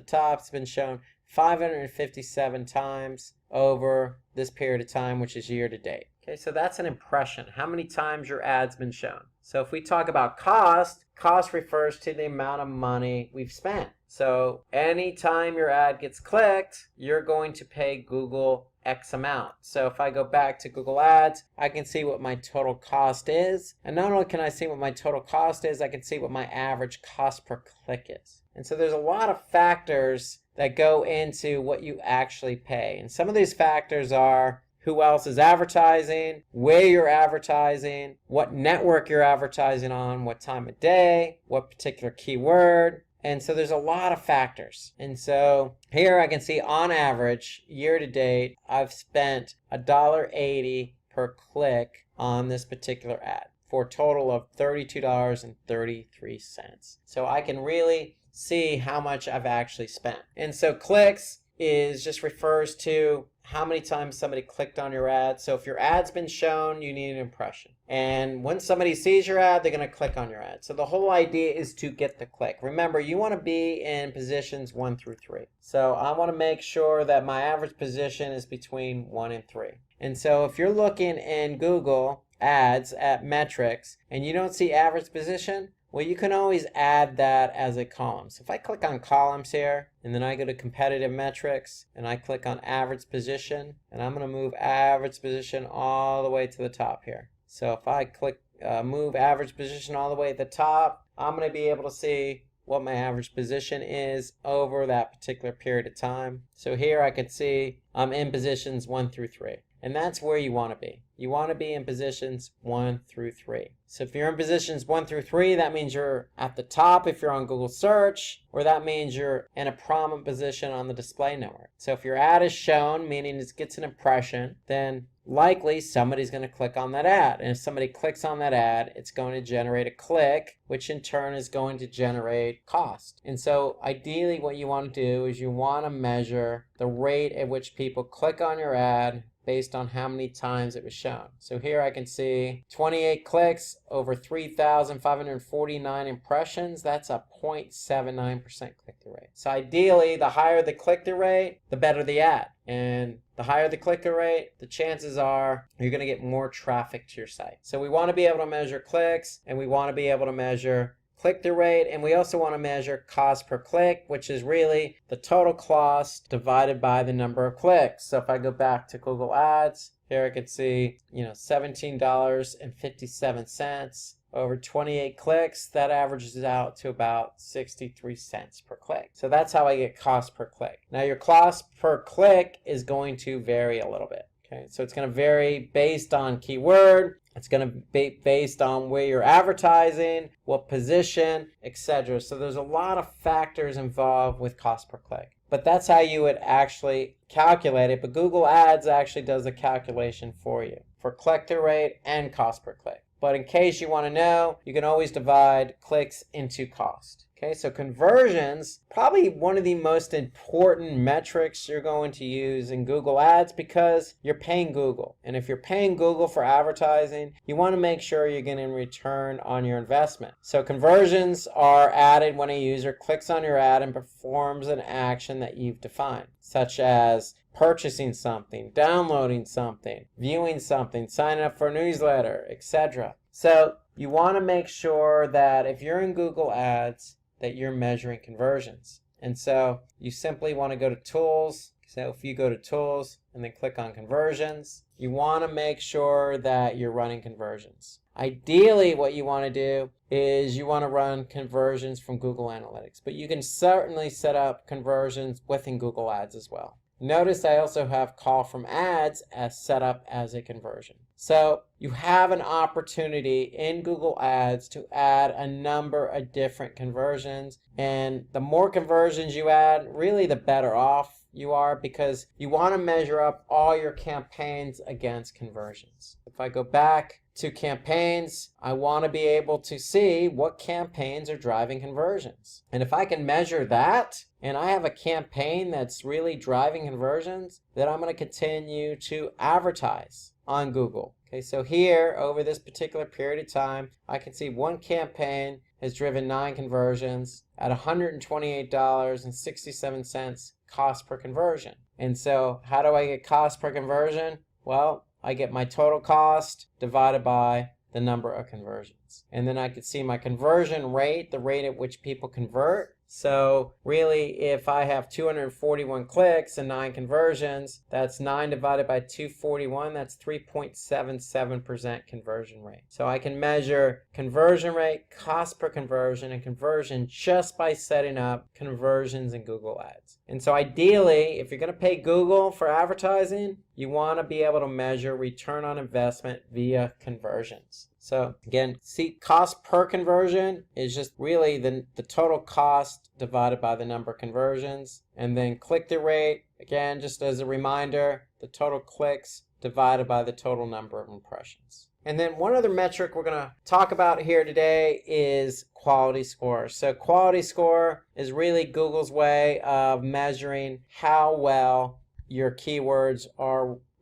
top, has been shown 557 times over this period of time, which is year to date. Okay, so that's an impression, how many times your ad's been shown. So if we talk about cost, cost refers to the amount of money we've spent. So anytime your ad gets clicked, you're going to pay Google X amount. So if I go back to Google Ads, I can see what my total cost is. And not only can I see what my total cost is, I can see what my average cost per click is. And so there's a lot of factors that go into what you actually pay. And some of these factors are who else is advertising, where you're advertising, what network you're advertising on, what time of day, what particular keyword. And so there's a lot of factors. And so here I can see on average, year to date, I've spent $1.80 per click on this particular ad for a total of $32.33. So I can really see how much I've actually spent. And so clicks just refers to how many times somebody clicked on your ad. So if your ad's been shown, you need an impression. And when somebody sees your ad, they're going to click on your ad. So the whole idea is to get the click. Remember, you want to be in positions 1 through 3. So I want to make sure that my average position is between 1 and 3. And so if you're looking in Google Ads at metrics and you don't see average position, well, you can always add that as a column. So if I click on columns here, and then I go to competitive metrics, and I click on average position, and I'm going to move average position all the way to the top here. So if I click move average position all the way at the top, I'm going to be able to see what my average position is over that particular period of time. So here I can see I'm in positions 1 through 3. And that's where you want to be. You want to be in positions 1 through 3. So if you're in positions 1 through 3, that means you're at the top if you're on Google search, or that means you're in a prominent position on the display network. So if your ad is shown, meaning it gets an impression, then likely somebody's going to click on that ad. And if somebody clicks on that ad, it's going to generate a click, which in turn is going to generate cost. And so ideally what you want to do is you want to measure the rate at which people click on your ad based on how many times it was shown. So here I can see 28 clicks over 3,549 impressions. That's a 0.79% click-through rate. So ideally, the higher the click-through rate, the better the ad. And the higher the click-through rate, the chances are you're going to get more traffic to your site. So we want to be able to measure clicks, and we want to be able to measure click-through rate, and we also want to measure cost per click, which is really the total cost divided by the number of clicks. So if I go back to Google Ads, here I could see, $17.57 over 28 clicks. That averages out to about 63 cents per click. So that's how I get cost per click. Now your cost per click is going to vary a little bit. Okay, so it's going to vary based on keyword. It's going to be based on where you're advertising, what position, etc. So there's a lot of factors involved with cost per click. But that's how you would actually calculate it. But Google Ads actually does the calculation for you for click-through rate and cost per click. But in case you want to know, you can always divide clicks into cost. Okay, so conversions, probably one of the most important metrics you're going to use in Google Ads because you're paying Google. And if you're paying Google for advertising, you want to make sure you're getting return on your investment. So conversions are added when a user clicks on your ad and performs an action that you've defined, such as purchasing something, downloading something, viewing something, signing up for a newsletter, etc. So you want to make sure that if you're in Google Ads, that you're measuring conversions. And so you simply want to go to Tools. So if you go to Tools and then click on Conversions, you want to make sure that you're running conversions. Ideally, what you want to do is you want to run conversions from Google Analytics, but you can certainly set up conversions within Google Ads as well. Notice I also have call from ads as set up as a conversion. So you have an opportunity in Google Ads to add a number of different conversions, and the more conversions you add, really the better off you are, because you want to measure up all your campaigns against conversions. If I go back to campaigns, I want to be able to see what campaigns are driving conversions. And if I can measure that, and I have a campaign that's really driving conversions, then I'm going to continue to advertise on Google. Okay, so here, over this particular period of time, I can see one campaign has driven 9 conversions at $128.67 cost per conversion. And so how do I get cost per conversion? Well, I get my total cost divided by the number of conversions. And then I could see my conversion rate, the rate at which people convert. So really, if I have 241 clicks and 9 conversions, that's 9 divided by 241, that's 3.77% conversion rate. So I can measure conversion rate, cost per conversion, and conversion just by setting up conversions in Google Ads. And so ideally, if you're going to pay Google for advertising, you want to be able to measure return on investment via conversions. So again, see, cost per conversion is just really the total cost divided by the number of conversions. And then click-through rate, again, just as a reminder, the total clicks divided by the total number of impressions. And then one other metric we're going to talk about here today is quality score. So quality score is really Google's way of measuring how well your keywords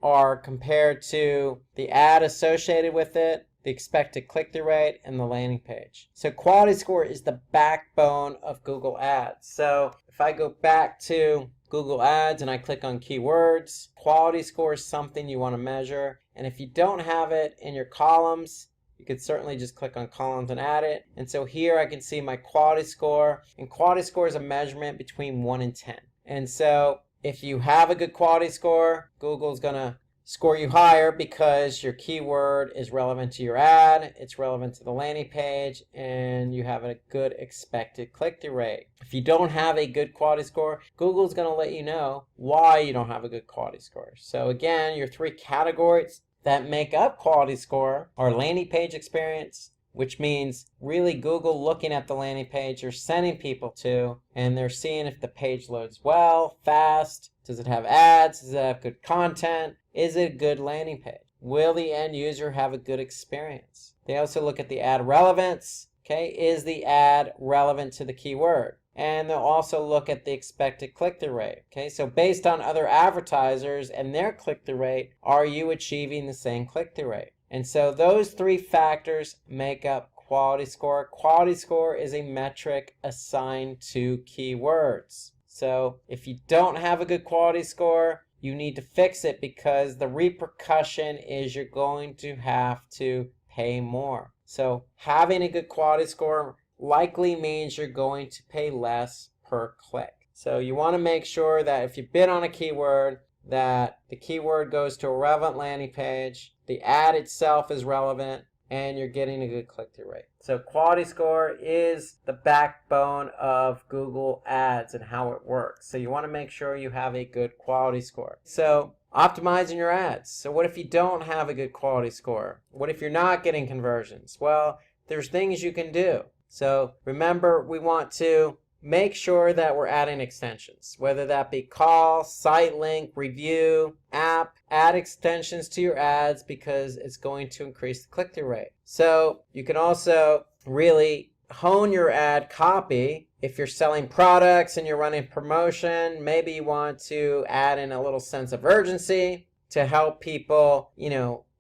are compared to the ad associated with it, the expected click-through rate, and the landing page. So quality score is the backbone of Google Ads. So if I go back to Google Ads and I click on keywords, quality score is something you want to measure. And if you don't have it in your columns, you could certainly just click on columns and add it. And so here I can see my quality score, and quality score is a measurement between 1 and 10. And so if you have a good quality score, Google's going to score you higher because your keyword is relevant to your ad, it's relevant to the landing page, and you have a good expected click-through rate. If you don't have a good quality score, Google's going to let you know why you don't have a good quality score. So again, your 3 categories that make up quality score are landing page experience, which means really Google looking at the landing page you're sending people to, and they're seeing if the page loads well, fast, does it have ads, does it have good content, is it a good landing page? Will the end user have a good experience? They also look at the ad relevance. Okay, is the ad relevant to the keyword? And they'll also look at the expected click-through rate. Okay, so based on other advertisers and their click-through rate, are you achieving the same click-through rate? And so those 3 factors make up quality score. Quality score is a metric assigned to keywords. So if you don't have a good quality score, you need to fix it, because the repercussion is you're going to have to pay more. So having a good quality score likely means you're going to pay less per click. So you want to make sure that if you bid on a keyword, that the keyword goes to a relevant landing page, the ad itself is relevant, and you're getting a good click-through rate. So quality score is the backbone of Google Ads and how it works. So you want to make sure you have a good quality score. So optimizing your ads. So what if you don't have a good quality score? What if you're not getting conversions? Well, there's things you can do. So remember, we want to make sure that we're adding extensions, whether that be call, site link, review, app. Add extensions to your ads because it's going to increase the click-through rate. So you can also really hone your ad copy. If you're selling products and you're running promotion, maybe you want to add in a little sense of urgency to help people,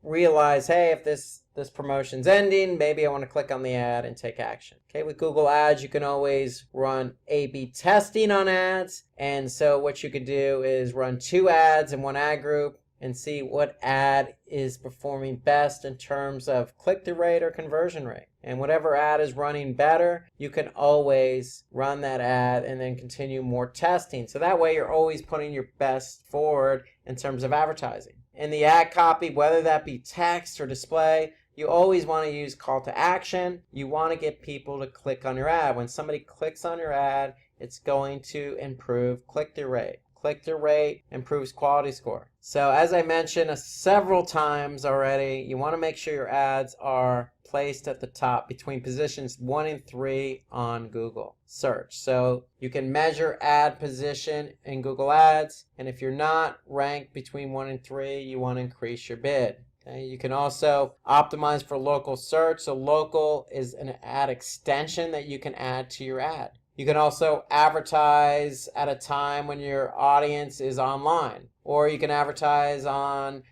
realize, hey, if this this promotion's ending. Maybe I want to click on the ad and take action. Okay, with Google Ads, you can always run A/B testing on ads. And so what you could do is run 2 ads in one ad group and see what ad is performing best in terms of click-through rate or conversion rate. And whatever ad is running better, you can always run that ad and then continue more testing. So that way you're always putting your best forward in terms of advertising. In the ad copy, whether that be text or display, you always want to use call to action. You want to get people to click on your ad. When somebody clicks on your ad, it's going to improve click-through rate. Click-through rate improves quality score. So as I mentioned several times already, you want to make sure your ads are placed at the top between positions 1 and 3 on Google search. So you can measure ad position in Google Ads, and if you're not ranked between 1 and 3, you want to increase your bid. Okay, you can also optimize for local search. So local is an ad extension that you can add to your ad. You can also advertise at a time when your audience is online, or you can advertise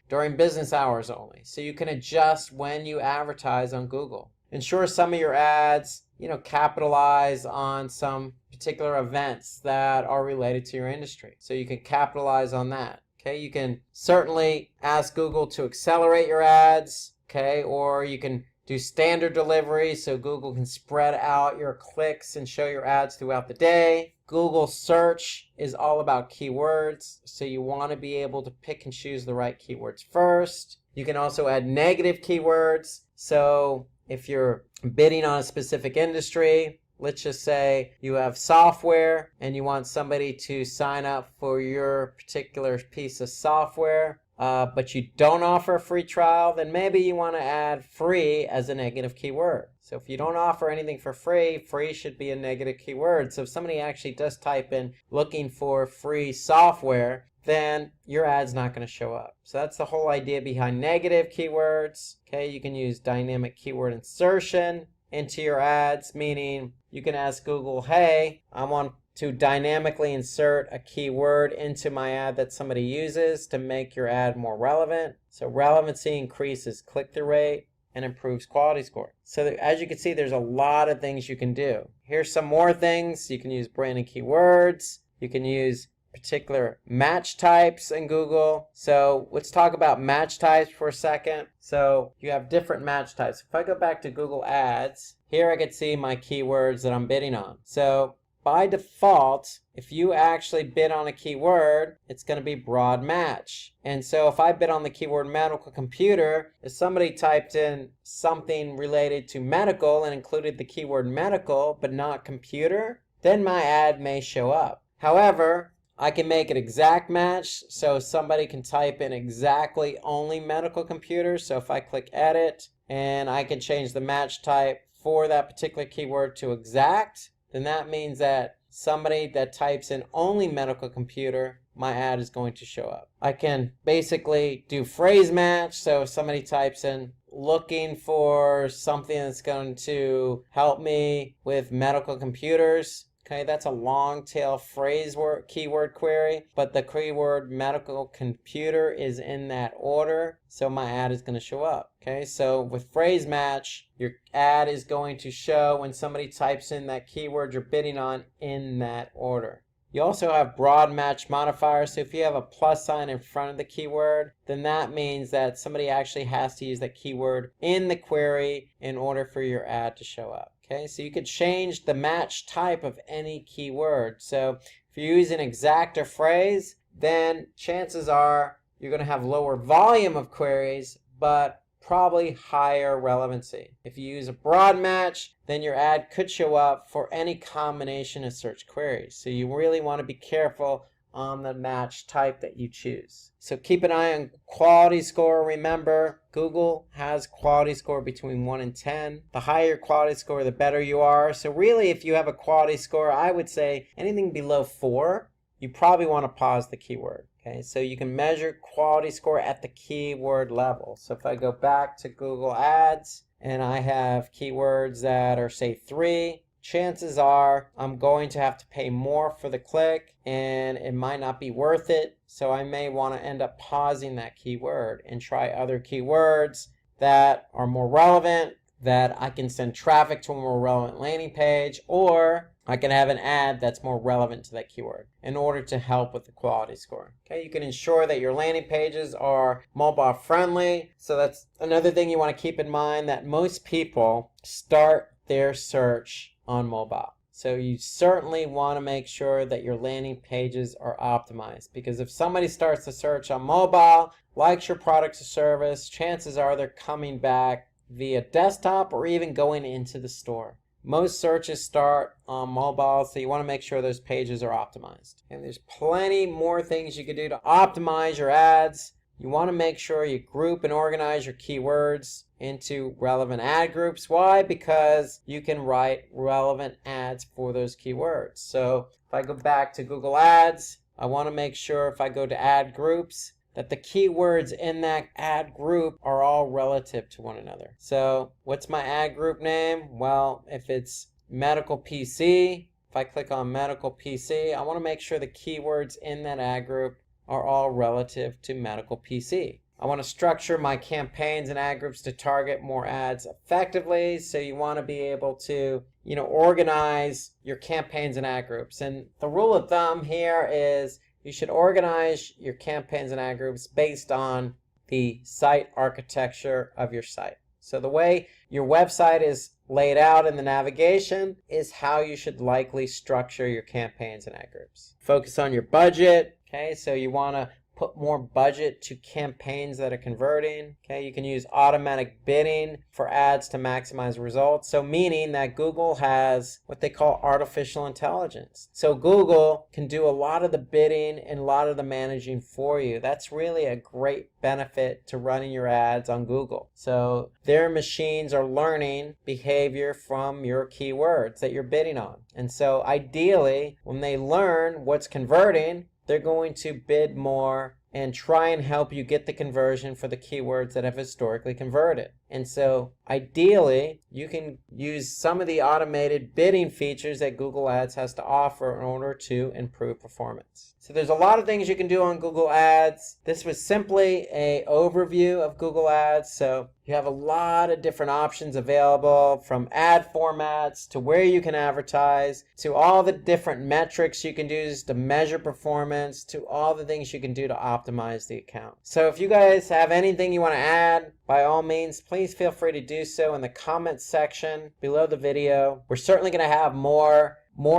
during business hours only. So you can adjust when you advertise on Google. Ensure some of your ads, capitalize on some particular events that are related to your industry. So you can capitalize on that. Okay, you can certainly ask Google to accelerate your ads, okay, or you can do standard delivery so Google can spread out your clicks and show your ads throughout the day. Google search is all about keywords, so you want to be able to pick and choose the right keywords first. You can also add negative keywords. So if you're bidding on a specific industry, let's just say you have software and you want somebody to sign up for your particular piece of software, but you don't offer a free trial, then maybe you want to add free as a negative keyword. So if you don't offer anything for free, free should be a negative keyword. So if somebody actually does type in looking for free software, then your ad's not going to show up. So that's the whole idea behind negative keywords. Okay, you can use dynamic keyword insertion into your ads, meaning you can ask Google, hey, I want to dynamically insert a keyword into my ad that somebody uses to make your ad more relevant. So relevancy increases click-through rate and improves quality score. So as you can see, there's a lot of things you can do. Here's some more things. You can use branded keywords. You can use particular match types in Google. So let's talk about match types for a second. So you have different match types. If I go back to Google Ads, here I can see my keywords that I'm bidding on. So by default, if you actually bid on a keyword, it's going to be broad match. And so if I bid on the keyword medical computer, if somebody typed in something related to medical and included the keyword medical but not computer, then my ad may show up. However, I can make it exact match, so somebody can type in exactly only medical computer. So if I click edit and I can change the match type for that particular keyword to exact, then that means that somebody that types in only medical computer, my ad is going to show up. I can basically do phrase match, so if somebody types in looking for something that's going to help me with medical computers, okay, that's a long tail phrase keyword query, but the keyword medical computer is in that order, so my ad is going to show up. Okay, so with phrase match, your ad is going to show when somebody types in that keyword you're bidding on in that order. You also have broad match modifiers, so if you have a plus sign in front of the keyword, then that means that somebody actually has to use that keyword in the query in order for your ad to show up. Okay, so you could change the match type of any keyword. So if you're using exact or phrase, then chances are you're going to have lower volume of queries, but probably higher relevancy. If you use a broad match, then your ad could show up for any combination of search queries. So you really want to be careful on the match type that you choose. So keep an eye on quality score. Remember, Google has quality score between 1 and 10. The higher your quality score, the better you are. So really, if you have a quality score, I would say anything below 4, you probably want to pause the keyword. Okay, so you can measure quality score at the keyword level. So if I go back to Google Ads and I have keywords that are, say, 3, chances are I'm going to have to pay more for the click and it might not be worth it. So I may want to end up pausing that keyword and try other keywords that are more relevant, that I can send traffic to a more relevant landing page, or I can have an ad that's more relevant to that keyword in order to help with the quality score. Okay, you can ensure that your landing pages are mobile friendly. So that's another thing you want to keep in mind, that most people start their search on mobile. So you certainly want to make sure that your landing pages are optimized, because if somebody starts the search on mobile, likes your product or service, chances are they're coming back via desktop or even going into the store. Most searches start on mobile, so you want to make sure those pages are optimized. And there's plenty more things you can do to optimize your ads. You want to make sure you group and organize your keywords into relevant ad groups. Why? Because you can write relevant ads for those keywords. So if I go back to Google Ads, I want to make sure if I go to ad groups that the keywords in that ad group are all relative to one another. So what's my ad group name? Well, if it's medical PC, if I click on medical PC, I want to make sure the keywords in that ad group are all relative to medical PC. I want to structure my campaigns and ad groups to target more ads effectively. So you want to be able to, organize your campaigns and ad groups. And the rule of thumb here is you should organize your campaigns and ad groups based on the site architecture of your site. So the way your website is laid out in the navigation is how you should likely structure your campaigns and ad groups. Focus on your budget. Okay, so you want to put more budget to campaigns that are converting. Okay, you can use automatic bidding for ads to maximize results. So meaning that Google has what they call artificial intelligence. So Google can do a lot of the bidding and a lot of the managing for you. That's really a great benefit to running your ads on Google. So their machines are learning behavior from your keywords that you're bidding on. And so ideally, when they learn what's converting, they're going to bid more and try and help you get the conversion for the keywords that have historically converted. And so ideally, you can use some of the automated bidding features that Google Ads has to offer in order to improve performance. So there's a lot of things you can do on Google Ads. This was simply an overview of Google Ads. So you have a lot of different options available, from ad formats to where you can advertise, to all the different metrics you can use to measure performance, to all the things you can do to optimize the account. So if you guys have anything you want to add, by all means, please feel free to do so in the comments section below the video. We're certainly going to have more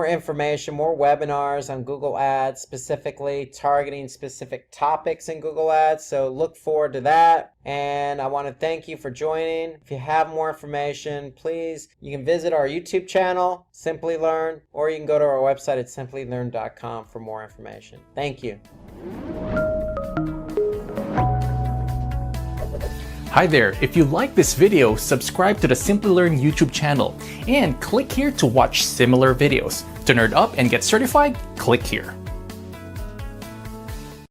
information, more webinars on Google Ads, specifically targeting specific topics in Google Ads. So look forward to that. And I want to thank you for joining. If you have more information, please, you can visit our YouTube channel, Simply Learn, or you can go to our website at simplylearn.com for more information. Thank you. Hi there, if you like this video, subscribe to the Simply Learn YouTube channel and click here to watch similar videos. To nerd up and get certified, click here.